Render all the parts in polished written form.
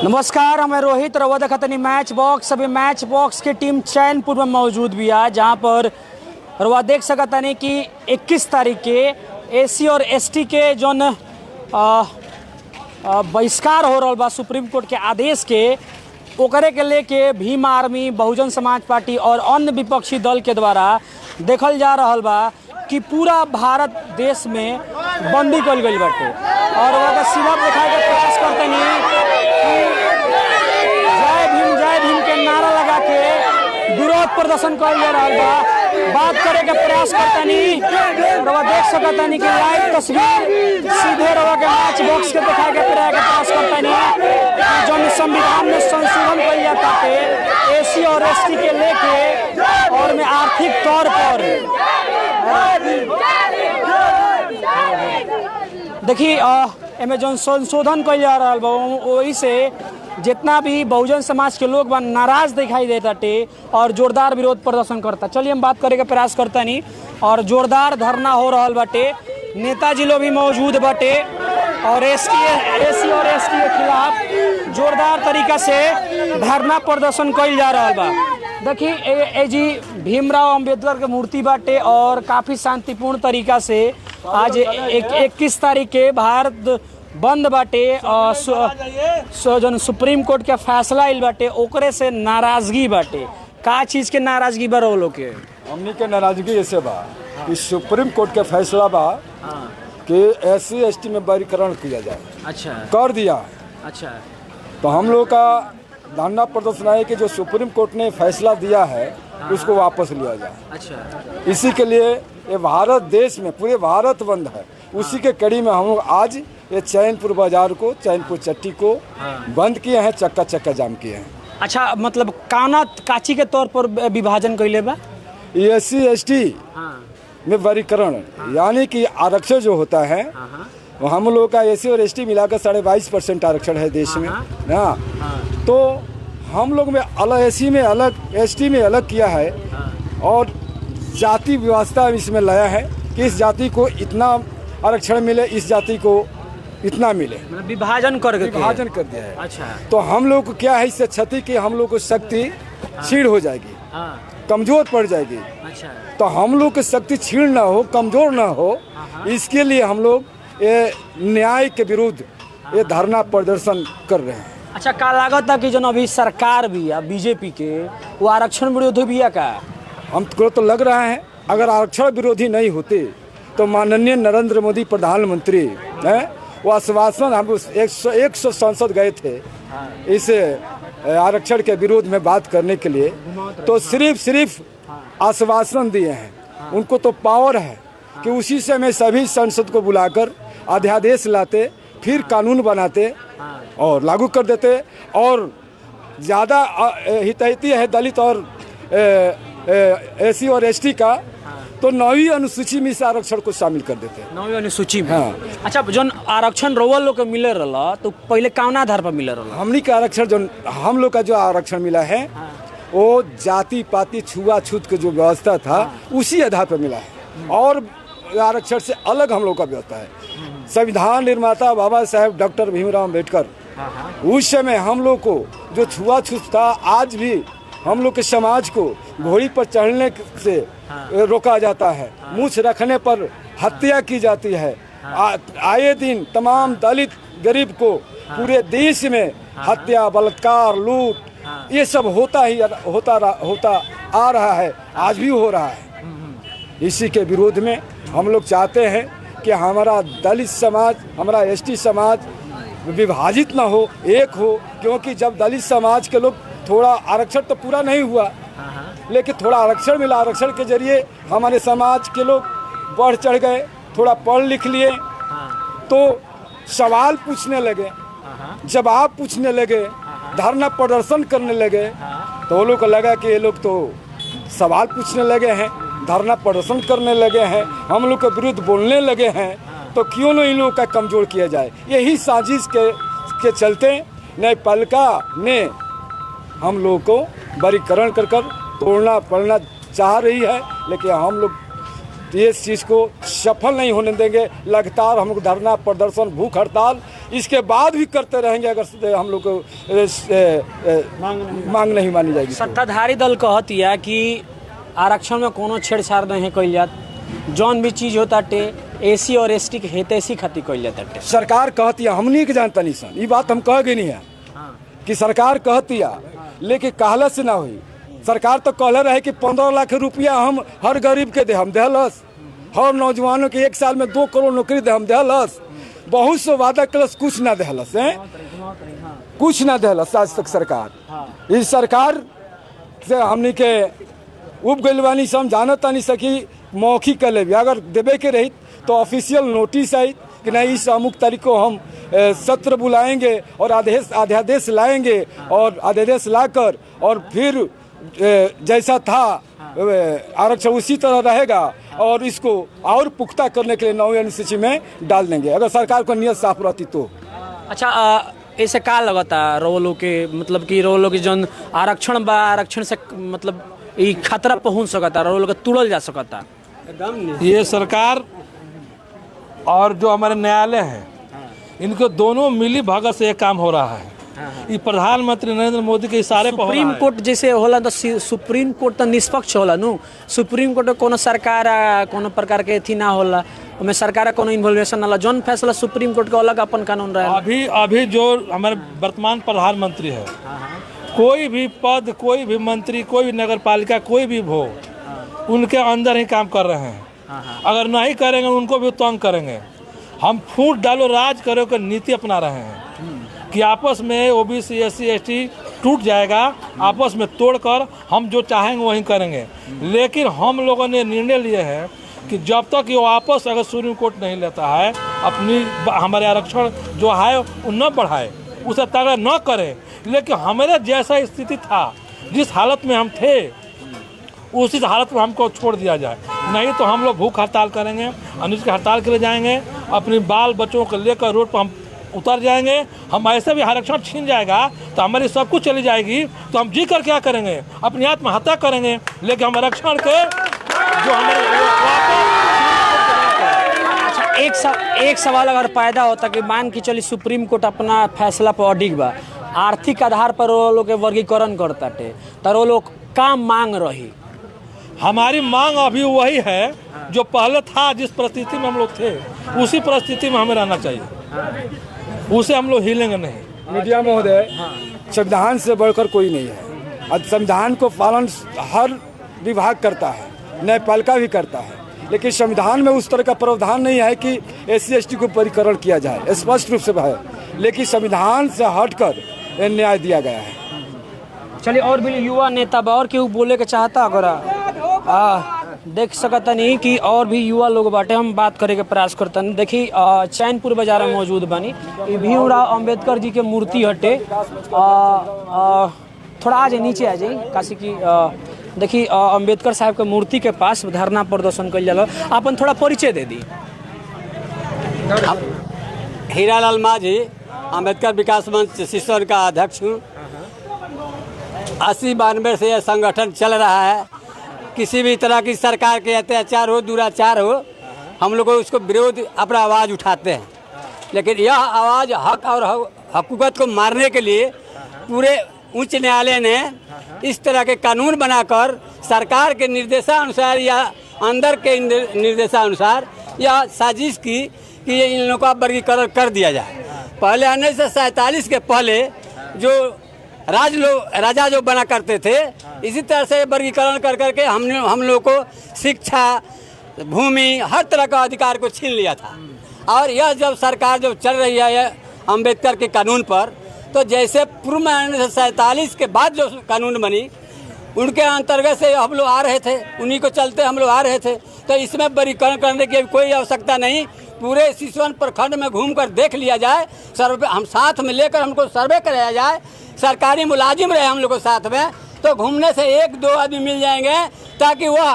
नमस्कार, मैं रोहित रवा खतनी मैच बॉक्स। अभी मैच बॉक्स की टीम चैनपुर में मौजूद भी है, जहां पर रवा देख सकता नहीं कि 21 तारीख के एसी और एसटी के जौन बहिष्कार हो रहा बा सुप्रीम कोर्ट के आदेश के, ओकरे के लेके भीम आर्मी, बहुजन समाज पार्टी और अन्य विपक्षी दल के द्वारा देखल जा रहा बा कि पूरा भारत देश में बंदी कल गई बाटे। और वह सिवा दिखाए के प्रयास करते नहीं जय भीम के नारा लगा के विरोध प्रदर्शन कर जा रहा बा। बात करे के प्रयास करते नहीं, रवा देख सकता नहीं कि लाइव तस्वीर सीधे रवा के मैच बॉक्स के दिखाए के प्रयास करते नहीं। जो संविधान में संशोधन कर जाता है एसी और एसटी के लेके, और में आर्थिक तौर पर देखिए एमेजॉन संशोधन कल जा रहा बा, वही से जितना भी बहुजन समाज के लोग नाराज दिखाई देता टे और जोरदार विरोध प्रदर्शन करता। चलिए हम बात करे के प्रयास करता नहीं, और जोरदार धरना हो रहा बाटे। नेताजी लोग भी मौजूद बाटे और एसी और एसटी के खिलाफ जोरदार तरीका से धरना प्रदर्शन कल जा रहा बा। देखिए जी भीमराव अंबेडकर के मूर्ति बाटे और काफ़ी शांतिपूर्ण तरीका से आज 21 तारीख के भारत बंद बाटे। जन सुप्रीम कोर्ट के फैसला आइल बाटे ओकरे से नाराजगी बाटे। का चीज़ के नाराजगी बा वो लोग के? हमनी के नाराजगी ऐसे बा कि सुप्रीम कोर्ट के फैसला बा कि एससी एसटी में वर्गीकरण किया जाए। अच्छा, कर दिया। अच्छा, तो हम लोग का धरना प्रदर्शन है कि जो सुप्रीम कोर्ट ने फैसला दिया है उसको वापस लिया जाए। अच्छा, इसी के लिए ये भारत देश में पूरे भारत बंद है। उसी के कड़ी में हम लोग आज ये चैनपुर बाजार को, चैनपुर चट्टी को बंद किए हैं, चक्का चक्का जाम किए हैं। अच्छा, मतलब काना काची के तौर पर विभाजन कैले बा? एससी एसटी में वर्गीकरण यानी कि आरक्षण जो होता है वो हम लोग का एसी और एसटी मिलाकर 22.5% आरक्षण है देश में ना। तो हम लोग में अलग, एसी में अलग, एसटी में अलग किया है और जाति व्यवस्था इसमें लाया है कि इस जाति को इतना आरक्षण मिले, इस जाति को इतना मिले, मतलब विभाजन कर दिया है। अच्छा, तो हम लोग को क्या है इससे क्षति कि हम लोग को शक्ति छीड़ हो जाएगी, कमजोर पड़ जाएगी। अच्छा, तो हम लोग की शक्ति छीड़ ना हो, कमजोर ना हो, इसके लिए हम लोग ये न्याय के विरुद्ध ये धरना प्रदर्शन कर रहे हैं। अच्छा, का लागत है कि जो अभी सरकार भी है बीजेपी के, वो आरक्षण विरोधी भी है का? हमको तो लग रहा है अगर आरक्षण विरोधी नहीं होते तो माननीय नरेंद्र मोदी प्रधानमंत्री हैं वो आश्वासन, हम 100 सांसद गए थे इस आरक्षण के विरोध में बात करने के लिए, तो सिर्फ आश्वासन दिए हैं। उनको तो पावर है कि उसी से में सभी सांसद को बुलाकर अध्यादेश लाते, फिर कानून बनाते और लागू कर देते। और ज़्यादा हितैषी है दलित और एसी और एसटी का, तो 9वीं अनुसूची में इस आरक्षण को शामिल कर देते हैं। 9वीं अनुसूची में? हाँ। अच्छा, जो आरक्षण रोवल लोग के मिले रहा तो पहले कौन आधार पर मिले रहा? हमनी का आरक्षण जो हम लोग का जो आरक्षण मिला है वो जाति पाति छुआछूत की जो व्यवस्था था उसी आधार पर मिला है, और आरक्षण से अलग हम लोग का व्यवस्था है। संविधान निर्माता बाबा साहेब डॉक्टर भीमराव अंबेडकर, उस समय हम लोग को जो छुआछूत था, आज भी हम लोग के समाज को घोड़ी पर चढ़ने से रोका जाता है, मूछ रखने पर हत्या की जाती है। आए दिन तमाम दलित गरीब को पूरे देश में हत्या, बलात्कार, लूट ये सब होता आ रहा है, आज भी हो रहा है। इसी के विरोध में हम लोग चाहते हैं कि हमारा दलित समाज, हमारा एसटी समाज विभाजित ना हो, एक हो। क्योंकि जब दलित समाज के लोग थोड़ा आरक्षण तो पूरा नहीं हुआ, लेकिन थोड़ा आरक्षण मिला, आरक्षण के जरिए हमारे समाज के लोग बढ़ चढ़ गए, थोड़ा पढ़ लिख लिए, तो सवाल पूछने लगे, जवाब पूछने लगे, धरना प्रदर्शन करने लगे। तो वो लोग को लगा कि ये लोग तो सवाल पूछने लगे हैं, धरना प्रदर्शन करने लगे हैं, हम लोग के विरुद्ध बोलने लगे हैं, तो क्यों न इन लोगों का कमज़ोर किया जाए। यही साजिश के चलते न्यायपालिका ने हम लोग को वर्गीकरण कर तोड़ना पड़ना चाह रही है, लेकिन हम लोग ये चीज़ को सफल नहीं होने देंगे। लगातार हम लोग धरना प्रदर्शन, भूख हड़ताल इसके बाद भी करते रहेंगे अगर हम लोग को मांग नहीं मानी जाएगी। सत्ताधारी दल कहतिया कि आरक्षण में कोनो छेड़छाड़ नहीं कइल जात, जौन भी चीज होता टे एसी और एसटी के हितैषी खातिर कइल जाता टे। सरकार कहती है, हमनी के जानता नहीं सन, ये बात हम कह गए नहीं है कि सरकार कहती है, लेकिन कहला से ना हुई। सरकार तो कहले रहे कि 15 लाख रुपया हम हर गरीब के दे, हम देहलस। हर नौजवानों के 1 साल में 2 करोड़ नौकरी दे, हम देहलस। बहुत से वादा कलस, कुछ ना देहलस है, कुछ ना देहलस आज तक सरकार। इस सरकार से हमनी के उब गइल बानी, हम जानता नहीं सकी मौखिक कर ले, अगर देवे के रही तो ऑफिशियल नोटिस आई कि नहीं इस अमुक तारीख को हम सत्र बुलाएंगे और अध्यादेश लाएंगे और अध्यादेश लाकर और फिर जैसा था आरक्षण उसी तरह रहेगा और इसको और पुख्ता करने के लिए 9वीं अनुसूची में डाल देंगे, अगर सरकार को नियत साफ रहती तो। अच्छा, ऐसे का लगता रोलो के, मतलब कि रोलो के जौन आरक्षण बा, आरक्षण से मतलब ये खतरा पहुंच सकता, रोलो के तुड़ल जा सकता? ये सरकार और जो हमारे न्यायालय है, इनको दोनों मिली भगत से एक काम हो रहा है। ये प्रधानमंत्री नरेंद्र मोदी के इशारे पर सुप्रीम कोर्ट जैसे होला तो सुप्रीम कोर्ट तो निष्पक्ष होला नु। सुप्रीम कोर्ट कोनो सरकार कोनो प्रकार के थी ना होला, उसमें सरकार कोनो इन्वॉल्वेशन ना होला, जौन फैसला सुप्रीम कोर्ट का अलग अपन कानून रहे। अभी जो हमारे वर्तमान प्रधानमंत्री है, कोई भी पद, कोई भी मंत्री, कोई भी नगर पालिका, कोई भी हो, उनके अंदर ही काम कर रहे हैं। अगर नहीं करेंगे उनको भी तंग करेंगे। हम फूट डालो राज करो का नीति अपना रहे हैं कि आपस में ओबीसी एससी एसटी टूट जाएगा, आपस में तोड़कर हम जो चाहेंगे वही करेंगे। लेकिन हम लोगों ने निर्णय लिए है कि जब तक ये वापस अगर सुप्रीम कोर्ट नहीं लेता है, अपनी हमारे आरक्षण जो है वो न बढ़ाए, उसे तगड़ा न करे। लेकिन हमारे जैसा स्थिति था, जिस हालत में हम थे, उसी हालत में हमको छोड़ दिया जाए। नहीं तो हम लोग भूख हड़ताल करेंगे, अनिश्चित हड़ताल के लिए जाएंगे, अपने बाल बच्चों को लेकर रोड पर हम उतर जाएंगे। हम ऐसे भी आरक्षण छीन जाएगा तो हमारी सब कुछ चली जाएगी, तो हम जी कर क्या करेंगे? अपनी आत्महत्या करेंगे। लेकिन हम आरक्षण के जो हमारे एक सवाल अगर पैदा होता कि मान के चली सुप्रीम कोर्ट अपना फैसला पर अडिग बा, आर्थिक आधार पर वो लोग के वर्गीकरण करता टे, तो वो लोग का मांग रही? हमारी मांग अभी वही है जो पहले था, जिस परिस्थिति में हम लोग थे उसी परिस्थिति में हमें रहना चाहिए, उसे हम लोग हिलेंगे नहीं। मीडिया महोदय, संविधान से बढ़कर कोई नहीं है। अब संविधान को पालन हर विभाग करता है, न्यायपालिका भी करता है, लेकिन संविधान में उस तरह का प्रावधान नहीं है कि एससी एसटी को वर्गीकरण किया जाए, स्पष्ट रूप से है। लेकिन संविधान से हटकर न्याय दिया गया है। चलिए, और भी युवा नेता बा, और केहू बोले के चाहता अगर देख सकता नहीं कि और भी युवा लोग बाटे, हम बात करे के प्रयास करता नहीं। देखी चैनपुर बाजार में मौजूद बानी, भीमराव अंबेडकर जी के मूर्ति हटे। थोड़ा आ जाए, नीचे आ जाए, काशी की देखी अंबेडकर साहब के मूर्ति के पास धरना प्रदर्शन कल जाला। अपन थोड़ा परिचय दे दी। हीरालाल माझी, अंबेडकर विकास मंच सिसौर का अध्यक्ष हूँ। 80-92 से यह संगठन चल रहा है। किसी भी तरह की सरकार के अत्याचार हो, दुराचार हो, हम लोग उसको विरोध अपना आवाज़ उठाते हैं। लेकिन यह आवाज़ हक और हकूकत को मारने के लिए पूरे उच्च न्यायालय ने इस तरह के कानून बनाकर सरकार के निर्देशानुसार या अंदर के निर्देशानुसार यह साजिश की कि इन लोगों का वर्गीकरण कर दिया जाए। पहले 1947 के पहले जो राजा जो बना करते थे, इसी तरह से वर्गीकरण कर करके हम लोग को शिक्षा, भूमि, हर तरह का अधिकार को छीन लिया था। और यह जब सरकार जब चल रही है अंबेडकर के कानून पर, तो जैसे पूर्व में 1947 के बाद जो कानून बनी, उनके अंतर्गत से हम लोग आ रहे थे, उन्हीं को चलते हम लोग आ रहे थे। तो इसमें वर्गीकरण करने की कोई आवश्यकता नहीं। पूरे सिसवन प्रखंड में घूमकर देख लिया जाए, सर्वे हम साथ में लेकर हमको सर्वे कराया जाए। सरकारी मुलाजिम रहे हम लोग को साथ में, तो घूमने से 1-2 आदमी मिल जाएंगे, ताकि वह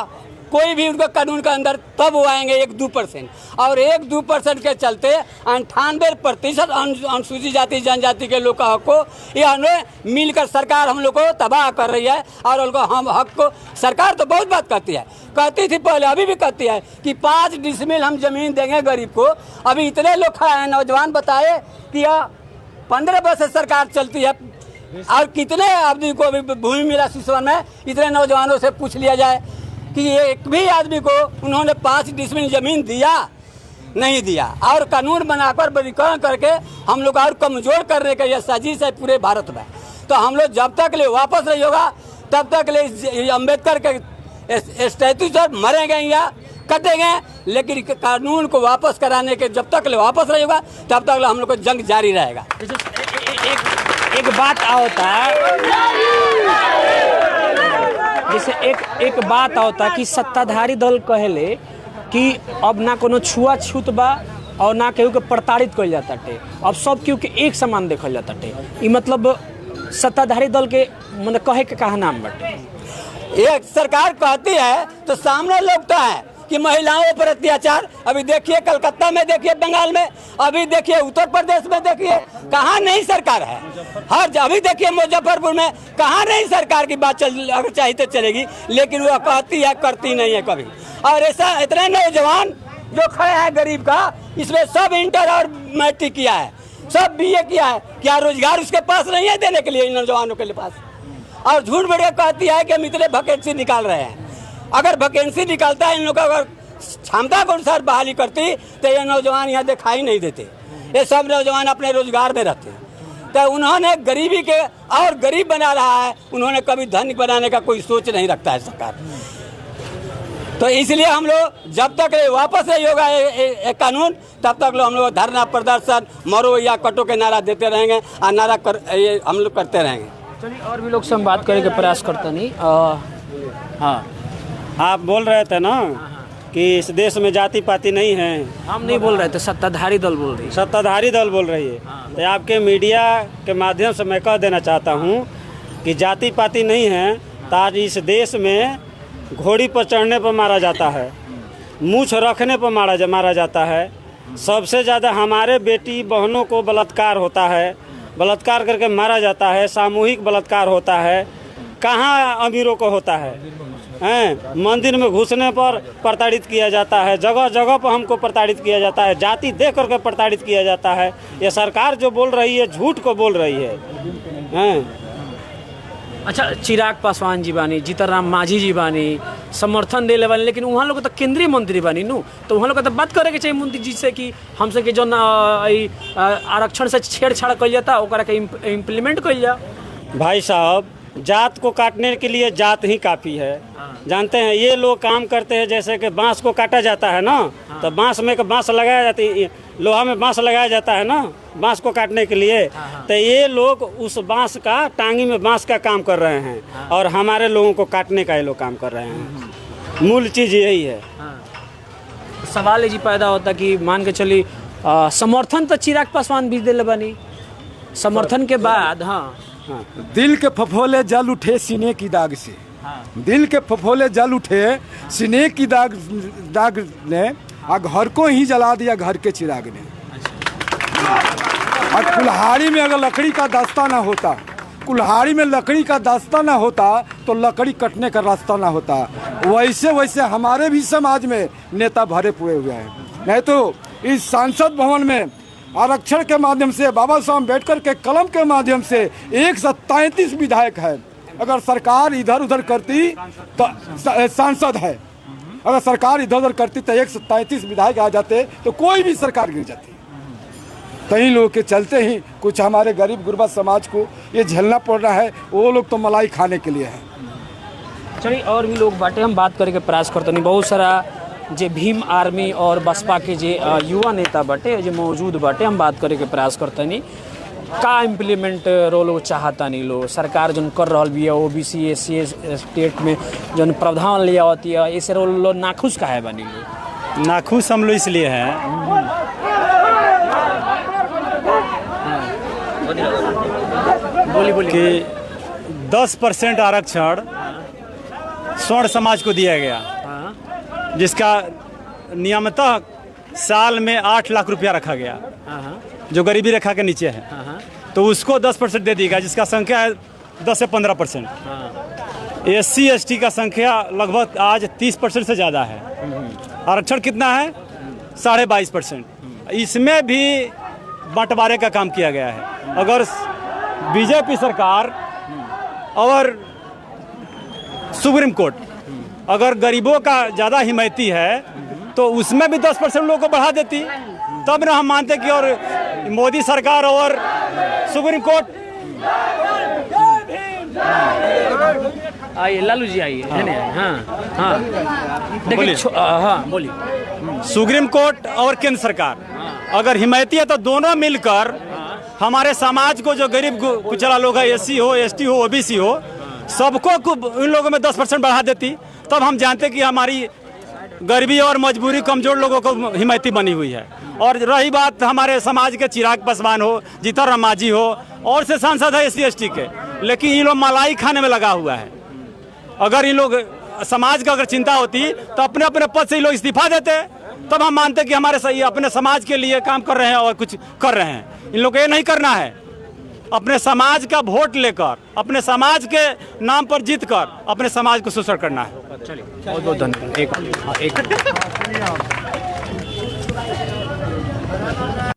कोई भी उनका कानून के अंदर तब वो आएंगे 1-2%, और 1-2% के चलते 98% अनुसूचित जाति जनजाति के लोग का हक को ये हमें मिलकर सरकार हम लोग को तबाह कर रही है। और उनको हम हक को सरकार तो बहुत बात कहती थी पहले, अभी भी कहती है कि 5 डिसमिल हम जमीन देंगे गरीब को। अभी इतने लोग खड़े हैं नौजवान बताए कि यह 15 वर्ष से सरकार चलती है, और कितने आदमी को अभी भूमि मिला सिसवन में, इतने नौजवानों से पूछ लिया जाए कि एक भी आदमी को उन्होंने 5 डिसमिल जमीन दिया नहीं दिया। और कानून बनाकर वर्गीकरण करके हम लोग और कमजोर करने का यह साजिश है पूरे भारत में। तो हम लोग जब तक ले वापस नहीं होगा तब तक ले अम्बेडकर के स्टैचू पर मरेंगे या कटेंगे, लेकिन कानून को वापस कराने के जब तक ले वापस नहीं होगा तब तक हम लोग को जंग जारी रहेगा। एक बात होता है, जैसे एक बात होता कि सत्ताधारी दल कहले कि अब ना कोनो छुआछूत बा और ना केहू के प्रताड़ित कइल जाता टे, अब सब केहू के एक समान देखल जाता टे। ई मतलब सत्ताधारी दल के मतलब कहे के कहा नाम बाटे। एक सरकार कहती है तो सामने लोग है कि महिलाओं पर अत्याचार, अभी देखिए कलकत्ता में, देखिए बंगाल में, अभी देखिए उत्तर प्रदेश में, देखिए कहाँ नहीं सरकार है। अभी देखिए मुजफ्फरपुर में कहाँ नहीं सरकार की बात अगर चाहिए तो चलेगी, लेकिन वो कहती है करती नहीं है कभी। और ऐसा इतने नौजवान जो खड़े हैं गरीब का, इसमें सब इंटर और मैट्रिक किया है, सब BA किया है, क्या रोजगार उसके पास नहीं है देने के लिए इन नौजवानों के पास? और झूठ बढ़ के कहती है कि हम इतने वैकेंसी निकाल रहे हैं। अगर वैकेंसी निकालता है इन लोगों का, अगर क्षमता के अनुसार बहाली करती तो ये नौजवान यहाँ दिखाई नहीं देते। ये सब नौजवान अपने रोजगार में रहते हैं। तो उन्होंने गरीबी के और गरीब बना रहा है, उन्होंने कभी धनी बनाने का कोई सोच नहीं रखता है सरकार। तो इसलिए हम लोग जब तक वापस नहीं होगा ये कानून, तब तक लोग हम लोग धरना प्रदर्शन मरो या कटो के नारा देते रहेंगे और नारा ये हम लोग करते रहेंगे। चलिए और भी लोग से हम बात करेंगे, प्रयास करते नहीं। हाँ, आप बोल रहे थे ना कि इस देश में जाति पाति नहीं है। हम नहीं बोल रहे थे, सत्ताधारी दल बोल रही है। सत्ताधारी दल बोल रही है। तो आपके मीडिया के माध्यम से मैं कह देना चाहता हूँ कि जाति पाति नहीं है तो आज इस देश में घोड़ी पर चढ़ने पर मारा जाता है, मूछ रखने पर मारा जाता है। सबसे ज़्यादा हमारे बेटी बहनों को बलात्कार होता है, बलात्कार करके मारा जाता है, सामूहिक बलात्कार होता है। कहाँ अमीरों को होता है? मंदिर में घुसने पर प्रताड़ित किया जाता है, जगह जगह पर हमको प्रताड़ित किया जाता है, जाति देख करके प्रताड़ित किया जाता है। ये सरकार जो बोल रही है झूठ को बोल रही है। अच्छा, चिराग पासवान जी बानी, जीतनराम मांझी जी बानी, समर्थन दे बानी, लेकिन वहाँ लोग तो केंद्रीय मंत्री बानी नु, तो वहाँ लोग तो बात करे के चाहिए मंत्री जी से कि हमसे कि जो आरक्षण से छेड़छाड़ कइल जाता ओकरा के इम्प्लीमेंट कइल जा। भाई साहब, जात को काटने के लिए जात ही काफ़ी है। जानते हैं ये लोग काम करते हैं, जैसे कि बांस को काटा जाता है ना, तो बांस में बांस लगाया जाता है, लोहा में बांस लगाया जाता है ना बांस को काटने के लिए। तो ये लोग उस बांस का, टांगी में बांस का काम कर रहे हैं और हमारे लोगों को काटने का ये लोग काम कर रहे हैं। मूल चीज़ यही है। सवाल ये जी पैदा होता कि मान के चली समर्थन तो चिराग पासवान भी दिले बानी, समर्थन के बाद दिल के फफोले जल उठे सीने की दाग से, दिल के फफोले जल उठे सीने की दाग ने घर को ही जला दिया घर के चिराग ने। और कुल्हाड़ी में अगर लकड़ी का दास्ता ना होता, कुल्हाड़ी में लकड़ी का दास्ता ना होता तो लकड़ी कटने का रास्ता ना होता। वैसे वैसे हमारे भी समाज में नेता भरे पूरे हुए हैं। नहीं तो इस सांसद भवन में आरक्षण के माध्यम से, बाबा साहब अम्बेडकर के कलम के माध्यम से 133 विधायक है। अगर सरकार इधर उधर करती तो सांसद है, अगर सरकार इधर उधर करती तो 133 विधायक आ जाते तो कोई भी सरकार गिर जाती। कई लोगों के चलते ही कुछ हमारे गरीब गुरबा समाज को ये झेलना पड़ रहा है। वो लोग तो मलाई खाने के लिए है। चलिए और भी लोग बाटे, हम बात करे के प्रयास करते नहीं। बहुत सारा जे भीम आर्मी और बसपा के जे युवा नेता बाटे जे मौजूद बाटे, हम बात करे के प्रयास करते नहीं। का इम्प्लीमेंट रोल चाहता नहीं लोग, सरकार जो कर रहा भी है OBC SC स्टेट में जो प्रावधान लिया होती है, ऐसे रोल नाखुश का है बनी लोग? नाखुश हम लोग इसलिए हैं बोली कि 10% आरक्षण स्वर्ण समाज को दिया गया जिसका नियमतः साल में 8 लाख रुपया रखा गया, जो गरीबी रेखा के नीचे है, तो उसको 10% दे देगा, जिसका संख्या है 10 से 15%। SC ST का संख्या लगभग आज 30% से ज़्यादा है। आरक्षण कितना है? 22.5%। इसमें भी बंटवारे का काम किया गया है। अगर बीजेपी सरकार और सुप्रीम कोर्ट अगर गरीबों का ज़्यादा हिमायती है तो उसमें भी 10% लोगों को बढ़ा देती, तब ना हम मानते कि और मोदी सरकार और सुप्रीम कोर्ट। आइए लालू जी, आइए। हाँ देखिए, हाँ बोलिए। सुप्रीम कोर्ट और केंद्र सरकार अगर हिमायती है तो दोनों मिलकर हमारे समाज को, जो गरीब पिछड़ा लोग है, SC हो, ST हो, OBC हो, सबको इन लोगों में 10% बढ़ा देती, तब हम जानते कि हमारी गरीबी और मजबूरी कमजोर लोगों को हिमायती बनी हुई है। और रही बात हमारे समाज के चिराग पासवान हो, जीतन राम मांझी हो, और से सांसद है SC ST के, लेकिन ये लोग मलाई खाने में लगा हुआ है। अगर ये लोग समाज का अगर चिंता होती तो अपने अपने पद से ये लोग इस्तीफा देते, तब हम मानते कि हमारे सही अपने समाज के लिए काम कर रहे हैं और कुछ कर रहे हैं। इन लोग को ये नहीं करना है, अपने समाज का वोट लेकर, अपने समाज के नाम पर जीत कर अपने समाज को शोषण करना है। चलिए, बहुत बहुत धन्यवाद। एक